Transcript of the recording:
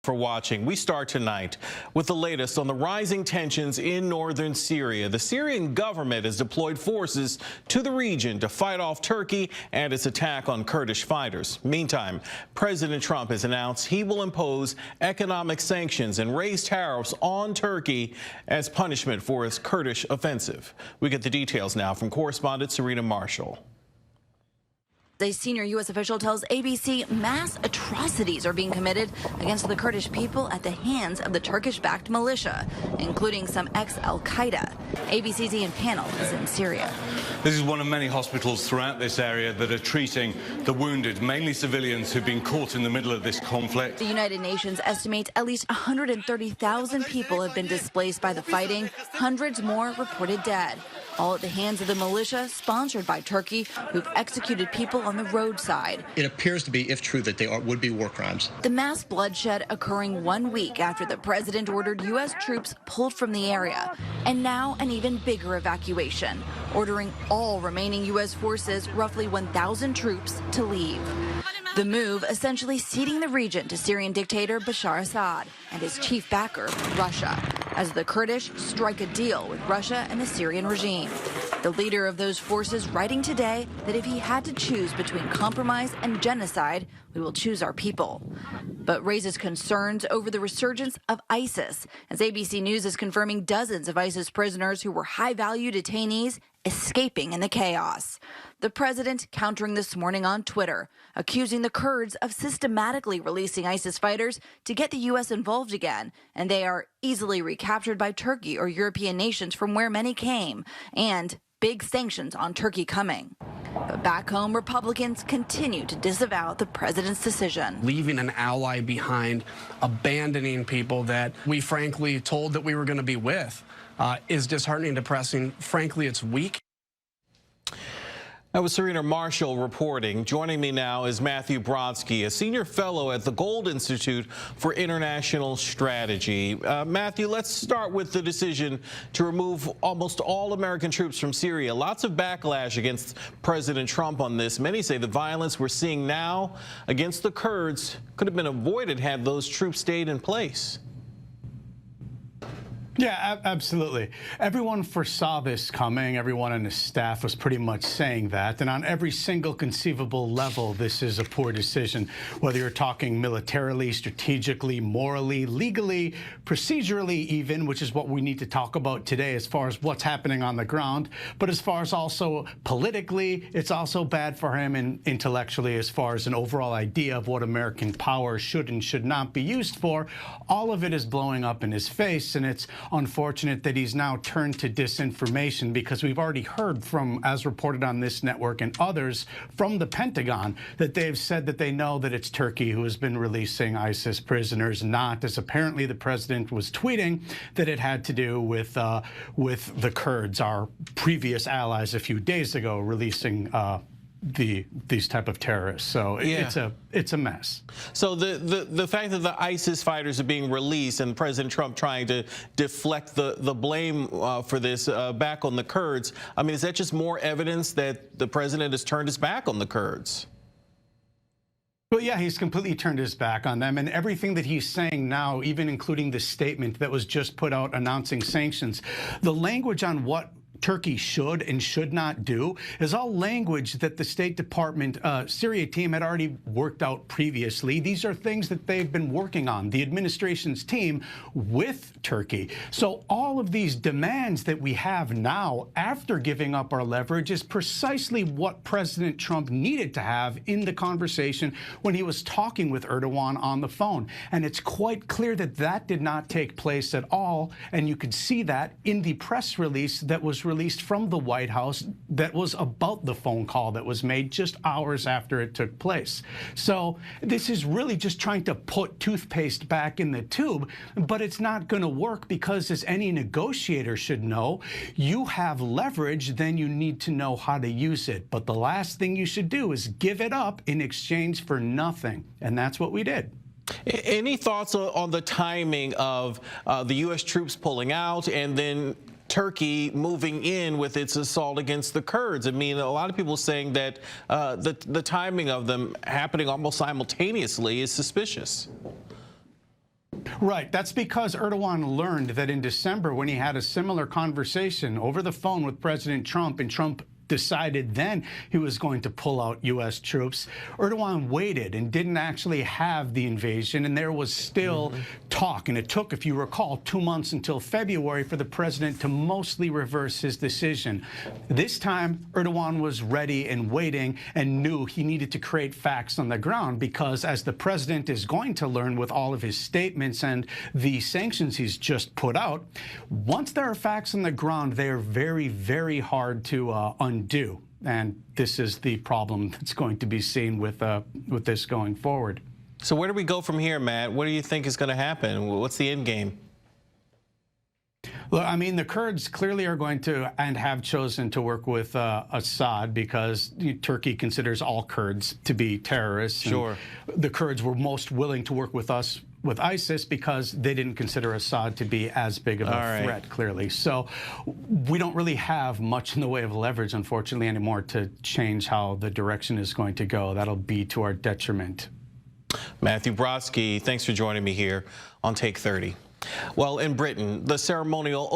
For watching. We start tonight with the latest on the rising tensions in northern Syria. The Syrian government has deployed forces to the region to fight off Turkey and its attack on Kurdish fighters. Meantime, President Trump has announced he will impose economic sanctions and raise tariffs on Turkey as punishment for its Kurdish offensive. We get the details now from correspondent Serena Marshall. A senior U.S. official tells ABC mass atrocities are being committed against the Kurdish people at the hands of the Turkish-backed militia, including some ex-Al-Qaeda. ABC's Ian Panel is in Syria. This is one of many hospitals throughout this area that are treating the wounded, mainly civilians who've been caught in the middle of this conflict. The United Nations estimates at least 130,000 people have been displaced by the fighting, hundreds more reported dead. All at the hands of the militia sponsored by Turkey, who've executed people on the roadside. It appears to be, if true, that they would be war crimes. The mass bloodshed occurring 1 week after the president ordered U.S. troops pulled from the area. And now an even bigger evacuation, ordering all remaining U.S. forces, roughly 1,000 troops, to leave. The move essentially ceding the region to Syrian dictator Bashar Assad and his chief backer, Russia, as the Kurdish strike a deal with Russia and the Syrian regime. The leader of those forces writing today that if he had to choose between compromise and genocide, we will choose our people. But raises concerns over the resurgence of ISIS, as ABC News is confirming dozens of ISIS prisoners who were high-value detainees escaping in the chaos. The president countering this morning on Twitter, accusing the Kurds of systematically releasing ISIS fighters to get the U.S. involved again, and they are easily recaptured by Turkey or European nations from where many came, and big sanctions on Turkey coming. But back home, Republicans continue to disavow the president's decision. Leaving an ally behind, abandoning people that we frankly told that we were going to be with, is disheartening, depressing. Frankly, it's weak. That was Serena Marshall reporting. Joining me now is Matthew Brodsky, a senior fellow at the Gold Institute for International Strategy. Matthew, let's start with the decision to remove almost all American troops from Syria. Lots of backlash against President Trump on this. Many say the violence we're seeing now against the Kurds could have been avoided had those troops stayed in place. Yeah, absolutely. Everyone foresaw this coming. Everyone on his staff was pretty much saying that. And on every single conceivable level, this is a poor decision. Whether you're talking militarily, strategically, morally, legally, procedurally even, which is what we need to talk about today as far as what's happening on the ground. But as far as also politically, it's also bad for him, and intellectually as far as an overall idea of what American power should and should not be used for. All of it is blowing up in his face, and it's unfortunate that he's now turned to disinformation, because we've already heard from, as reported on this network and others, from the Pentagon, that they've said that they know that it's Turkey who has been releasing ISIS prisoners, not, as apparently the president was tweeting, that it had to do with the Kurds, our previous allies a few days ago, releasing these type of terrorists. So yeah, it's a mess. So the fact that the ISIS fighters are being released and President Trump trying to deflect the blame for this back on the Kurds, I mean, is that just more evidence that the president has turned his back on the Kurds? Well, yeah, he's completely turned his back on them, and everything that he's saying now, even including the statement that was just put out announcing sanctions, the language on what Turkey should and should not do is all language that the State Department Syria team had already worked out previously. These are things that they've been working on, the administration's team, with Turkey. So all of these demands that we have now after giving up our leverage is precisely what President Trump needed to have in the conversation when he was talking with Erdogan on the phone. And it's quite clear that that did not take place at all. And you could see that in the press release that was released from the White House that was about the phone call that was made just hours after it took place. So this is really just trying to put toothpaste back in the tube, but it's not going to work, because, as any negotiator should know, you have leverage, then you need to know how to use it. But the last thing you should do is give it up in exchange for nothing. And that's what we did. Any thoughts on the timing of the U.S. troops pulling out and then Turkey moving in with its assault against the Kurds? I mean, a lot of people saying that the timing of them happening almost simultaneously is suspicious. Right. That's because Erdogan learned that in December, when he had a similar conversation over the phone with President Trump, and Trump decided then he was going to pull out U.S. troops, Erdogan waited and didn't actually have the invasion, and there was still talk. And it took, if you recall, 2 months until February for the president to mostly reverse his decision. This time, Erdogan was ready and waiting and knew he needed to create facts on the ground, because as the president is going to learn with all of his statements and the sanctions he's just put out, once there are facts on the ground, they are very, very hard to undo. And this is the problem that's going to be seen with this going forward. So where do we go from here, Matt? What do you think is going to happen? What's the end game? Well, I mean, the Kurds clearly are going to and have chosen to work with Assad, because Turkey considers all Kurds to be terrorists. Sure. And the Kurds were most willing to work with us with ISIS because they didn't consider Assad to be as big of a threat, clearly. So we don't really have much in the way of leverage, unfortunately, anymore to change how the direction is going to go. That'll be to our detriment. Matthew Brodsky, thanks for joining me here on Take 30. Well, in Britain, the ceremonial